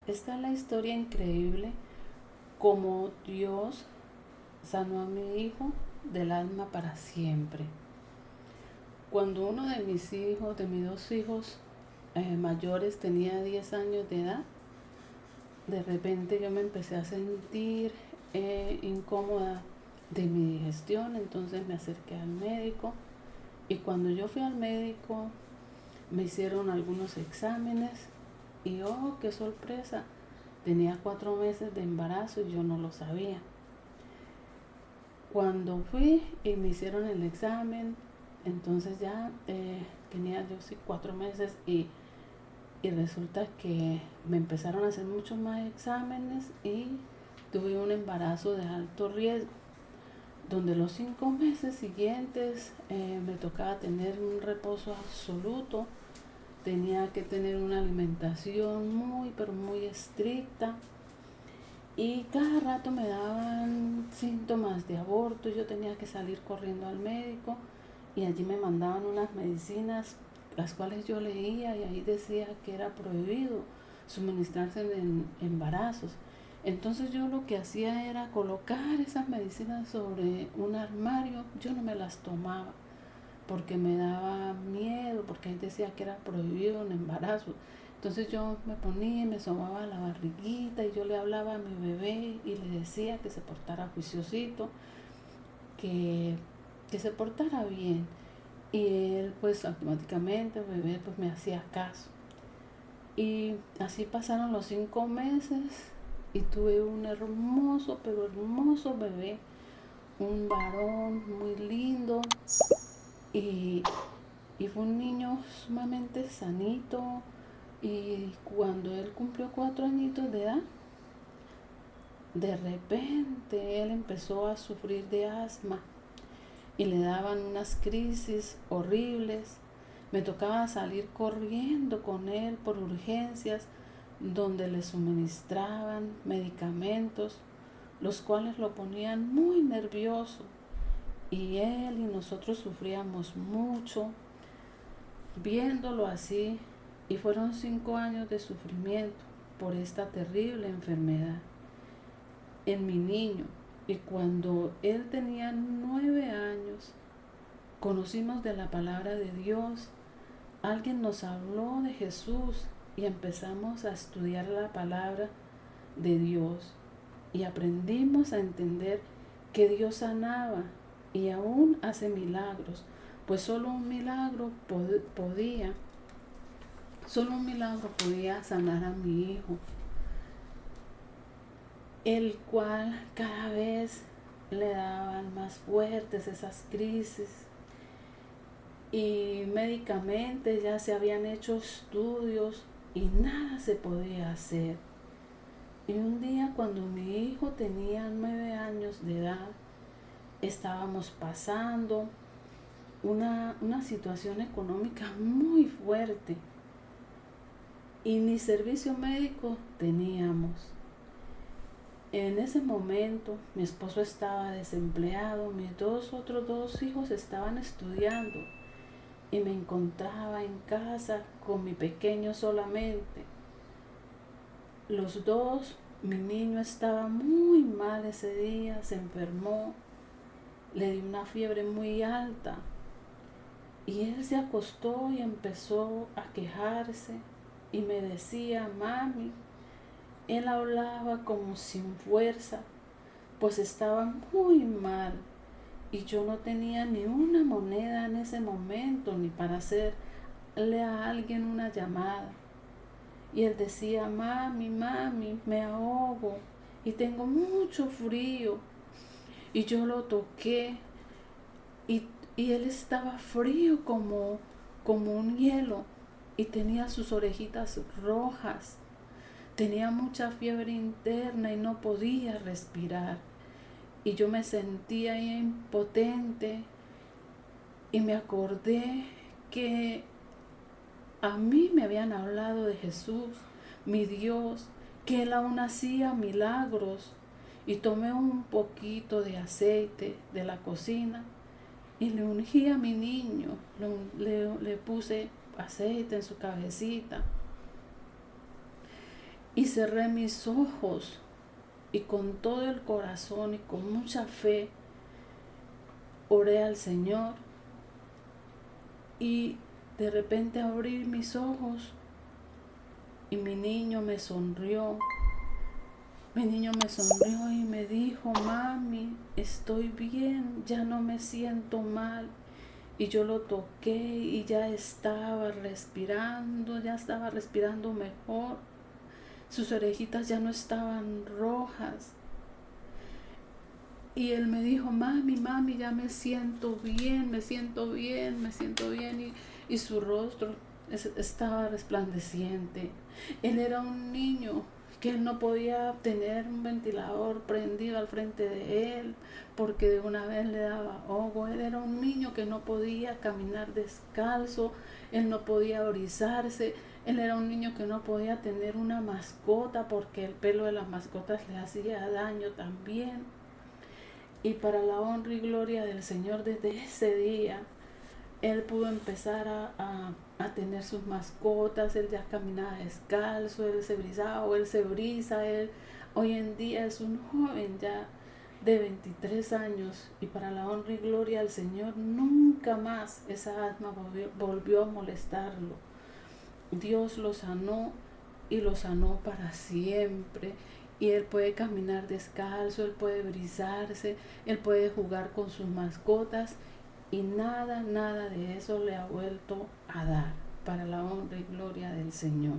Esta es la historia increíble como Dios sanó a mi hijo del alma para siempre. Cuando uno de mis hijos, de mis dos hijos mayores, tenía 10 años de edad, de repente yo me empecé a sentir incómoda de mi digestión, entonces me acerqué al médico y cuando yo fui al médico me hicieron algunos exámenes y oh, qué sorpresa, tenía 4 meses de embarazo y yo no lo sabía. Cuando fui y me hicieron el examen, entonces ya tenía yo sí 4 meses y resulta que me empezaron a hacer muchos más exámenes y tuve un embarazo de alto riesgo, donde los 5 meses siguientes me tocaba tener un reposo absoluto, tenía que tener una alimentación muy, pero muy estricta y cada rato me daban síntomas de aborto, yo tenía que salir corriendo al médico y allí me mandaban unas medicinas las cuales yo leía y ahí decía que era prohibido suministrarse en embarazos. Entonces yo lo que hacía era colocar esas medicinas sobre un armario, yo no me las tomaba porque me daba miedo, porque ahí decía que era prohibido un embarazo. Entonces yo me ponía y me sobaba la barriguita y yo le hablaba a mi bebé y le decía que se portara juiciosito, que, que se portara bien. Y él pues automáticamente, el bebé pues me hacía caso. Y así pasaron los 5 meses y tuve un hermoso, pero hermoso bebé, un varón muy lindo y, y fue un niño sumamente sanito. Y cuando él cumplió 4 añitos de edad, de repente él empezó a sufrir de asma y le daban unas crisis horribles. Me tocaba salir corriendo con él por urgencias donde le suministraban medicamentos, los cuales lo ponían muy nervioso. Y él y nosotros sufríamos mucho viéndolo así. Y fueron 5 años de sufrimiento por esta terrible enfermedad en mi niño. Y cuando él tenía 9 años, conocimos de la palabra de Dios. Alguien nos habló de Jesús y empezamos a estudiar la palabra de Dios. Y aprendimos a entender que Dios sanaba y aún hace milagros. Pues solo un milagro podía sanar a mi hijo, el cual cada vez le daban más fuertes esas crisis y médicamente ya se habían hecho estudios y nada se podía hacer. Y un día cuando mi hijo tenía 9 años de edad, estábamos pasando una situación económica muy fuerte y ni servicio médico teníamos. En ese momento mi esposo estaba desempleado, mis otros dos hijos estaban estudiando y me encontraba en casa con mi pequeño solamente. Los dos, mi niño estaba muy mal ese día, se enfermó, le dio una fiebre muy alta y él se acostó y empezó a quejarse y me decía, mami, él hablaba como sin fuerza, pues estaba muy mal y yo no tenía ni una moneda en ese momento ni para hacerle a alguien una llamada. Y él decía, mami, mami, me ahogo y tengo mucho frío. Y yo lo toqué y, y él estaba frío como un hielo y tenía sus orejitas rojas. Tenía mucha fiebre interna y no podía respirar. Y yo me sentía impotente y me acordé que a mí me habían hablado de Jesús, mi Dios, que Él aún hacía milagros. Y tomé un poquito de aceite de la cocina y le ungí a mi niño, le puse aceite en su cabecita Y cerré mis ojos y con todo el corazón y con mucha fe oré al Señor. Y de repente abrí mis ojos y mi niño me sonrió. Mi niño me sonrió y me dijo: mami, estoy bien, ya no me siento mal. Y yo lo toqué y ya estaba respirando mejor. Sus orejitas ya no estaban rojas. Y él me dijo: mami, ya me siento bien, me siento bien, me siento bien. Y su rostro estaba resplandeciente. Él era un niño que él no podía tener un ventilador prendido al frente de él porque de una vez le daba ahogo. Él era un niño que no podía caminar descalzo, él no podía orizarse. Él era un niño que no podía tener una mascota porque el pelo de las mascotas le hacía daño también. Y para la honra y gloria del Señor, desde ese día él pudo empezar a tener sus mascotas. Él ya caminaba descalzo, él se brizaba o él se briza. Él hoy en día es un joven ya de 23 años, y para la honra y gloria del Señor nunca más esa asma volvió a molestarlo. Dios lo sanó y lo sanó para siempre. Y él puede caminar descalzo, él puede brizarse, él puede jugar con sus mascotas, y nada de eso le ha vuelto a dar, para la honra y gloria del Señor.